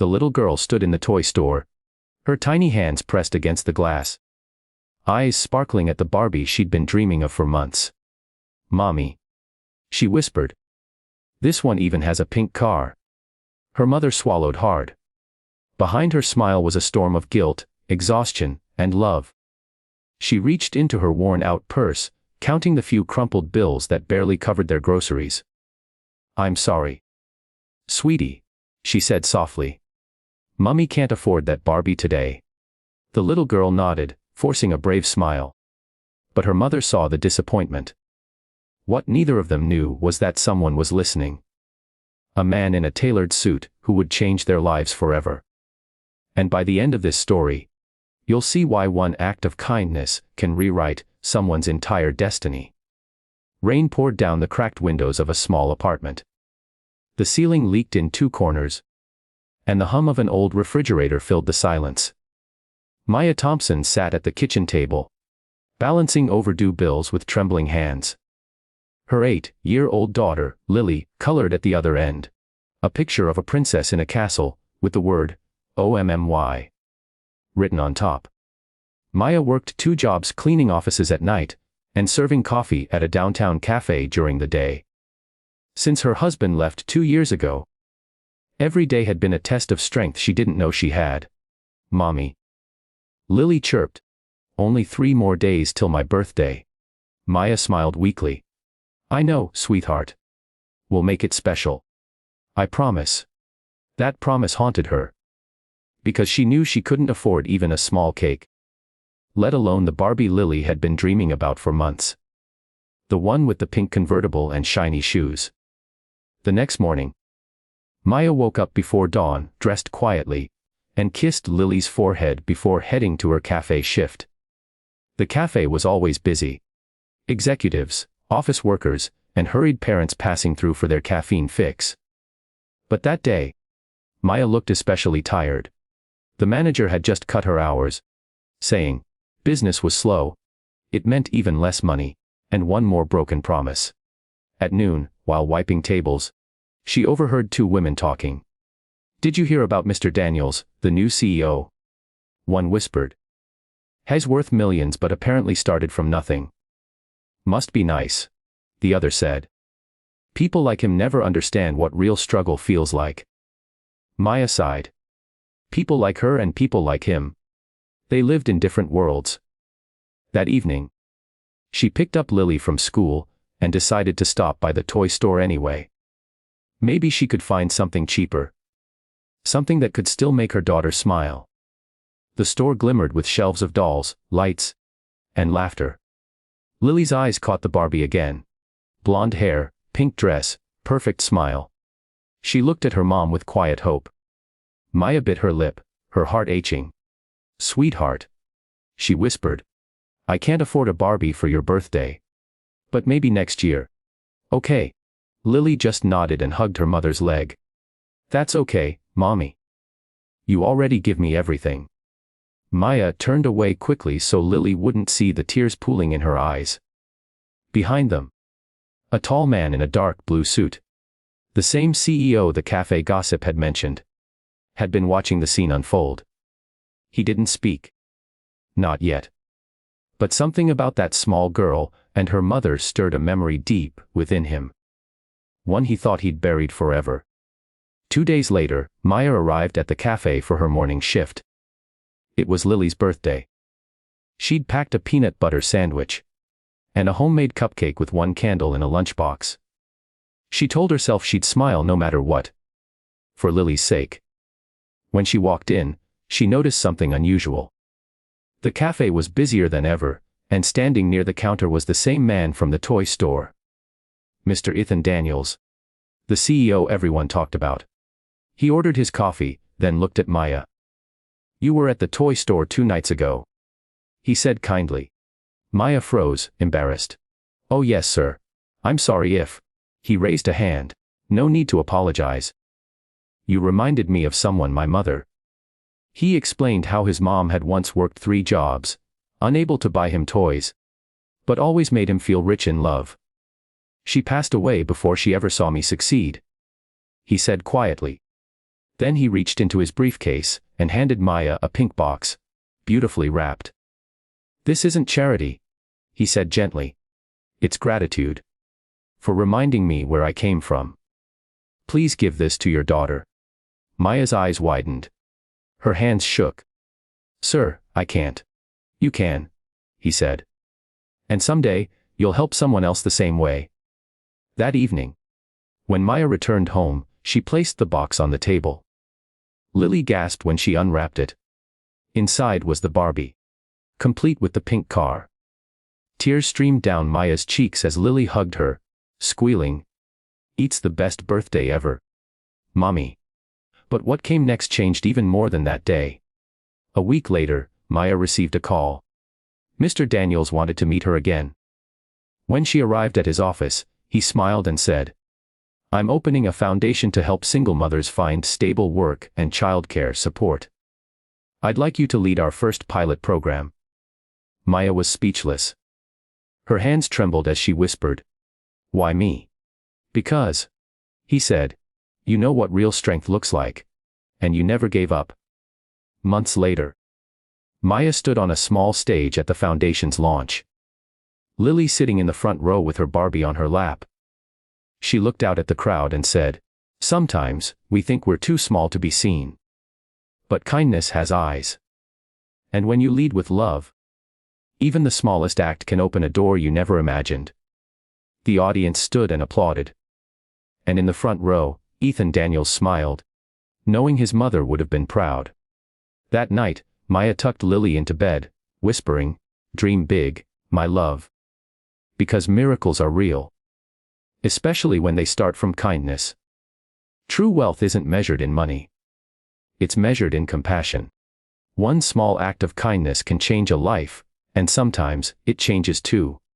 The little girl stood in the toy store, her tiny hands pressed against the glass, eyes sparkling at the Barbie she'd been dreaming of for months. "Mommy," she whispered. "This one even has a pink car." Her mother swallowed hard. Behind her smile was a storm of guilt, exhaustion, and love. She reached into her worn-out purse, counting the few crumpled bills that barely covered their groceries. "I'm sorry, sweetie," she said softly. "Mummy can't afford that Barbie today." The little girl nodded, forcing a brave smile. But her mother saw the disappointment. What neither of them knew was that someone was listening. A man in a tailored suit who would change their lives forever. And by the end of this story, you'll see why one act of kindness can rewrite someone's entire destiny. Rain poured down the cracked windows of a small apartment. The ceiling leaked in two corners, and the hum of an old refrigerator filled the silence. Maya Thompson sat at the kitchen table, balancing overdue bills with trembling hands. Her 8-year-old daughter, Lily, colored at the other end, a picture of a princess in a castle, with the word, OMMY, written on top. Maya worked 2 jobs cleaning offices at night, and serving coffee at a downtown cafe during the day. Since her husband left 2 years ago, every day had been a test of strength she didn't know she had. "Mommy," Lily chirped. "Only 3 more days till my birthday." Maya smiled weakly. "I know, sweetheart. We'll make it special. I promise." That promise haunted her, because she knew she couldn't afford even a small cake, let alone the Barbie Lily had been dreaming about for months. The one with the pink convertible and shiny shoes. The next morning, Maya woke up before dawn, dressed quietly, and kissed Lily's forehead before heading to her cafe shift. The cafe was always busy. Executives, office workers, and hurried parents passing through for their caffeine fix. But that day, Maya looked especially tired. The manager had just cut her hours, saying business was slow. It meant even less money, and one more broken promise. At noon, while wiping tables, she overheard 2 women talking. "Did you hear about Mr. Daniels, the new CEO?" One whispered. "He's worth millions but apparently started from nothing." "Must be nice," the other said. "People like him never understand what real struggle feels like." Maya sighed. People like her and people like him. They lived in different worlds. That evening, she picked up Lily from school, and decided to stop by the toy store anyway. Maybe she could find something cheaper. Something that could still make her daughter smile. The store glimmered with shelves of dolls, lights, and laughter. Lily's eyes caught the Barbie again. Blonde hair, pink dress, perfect smile. She looked at her mom with quiet hope. Maya bit her lip, her heart aching. "Sweetheart," she whispered, "I can't afford a Barbie for your birthday. But maybe next year." "Okay." Lily just nodded and hugged her mother's leg. "That's okay, Mommy. You already give me everything." Maya turned away quickly so Lily wouldn't see the tears pooling in her eyes. Behind them, a tall man in a dark blue suit, the same CEO the cafe gossip had mentioned, had been watching the scene unfold. He didn't speak. Not yet. But something about that small girl and her mother stirred a memory deep within him. One he thought he'd buried forever. 2 days later, Maya arrived at the cafe for her morning shift. It was Lily's birthday. She'd packed a peanut butter sandwich and a homemade cupcake with 1 candle in a lunchbox. She told herself she'd smile no matter what, for Lily's sake. When she walked in, she noticed something unusual. The cafe was busier than ever, and standing near the counter was the same man from the toy store. Mr. Ethan Daniels, the CEO everyone talked about. He ordered his coffee, then looked at Maya. "You were at the toy store 2 nights ago," he said kindly. Maya froze, embarrassed. "Oh yes, sir. I'm sorry if..." He raised a hand. "No need to apologize. You reminded me of someone, my mother." He explained how his mom had once worked 3 jobs, unable to buy him toys, but always made him feel rich in love. "She passed away before she ever saw me succeed," he said quietly. Then he reached into his briefcase and handed Maya a pink box, beautifully wrapped. "This isn't charity," he said gently. "It's gratitude. For reminding me where I came from. Please give this to your daughter." Maya's eyes widened. Her hands shook. "Sir, I can't." "You can," he said. "And someday, you'll help someone else the same way." That evening, when Maya returned home, she placed the box on the table. Lily gasped when she unwrapped it. Inside was the Barbie, complete with the pink car. Tears streamed down Maya's cheeks as Lily hugged her, squealing, "It's the best birthday ever, Mommy." But what came next changed even more than that day. A week later, Maya received a call. Mr. Daniels wanted to meet her again. When she arrived at his office, he smiled and said, "I'm opening a foundation to help single mothers find stable work and childcare support. I'd like you to lead our first pilot program." Maya was speechless. Her hands trembled as she whispered, "Why me?" "Because," he said, "you know what real strength looks like. And you never gave up." Months later, Maya stood on a small stage at the foundation's launch. Lily sitting in the front row with her Barbie on her lap. She looked out at the crowd and said, "Sometimes, we think we're too small to be seen. But kindness has eyes. And when you lead with love, even the smallest act can open a door you never imagined." The audience stood and applauded. And in the front row, Ethan Daniels smiled, knowing his mother would have been proud. That night, Maya tucked Lily into bed, whispering, "Dream big, my love. Because miracles are real. Especially when they start from kindness. True wealth isn't measured in money. It's measured in compassion. One small act of kindness can change a life, and sometimes, it changes two.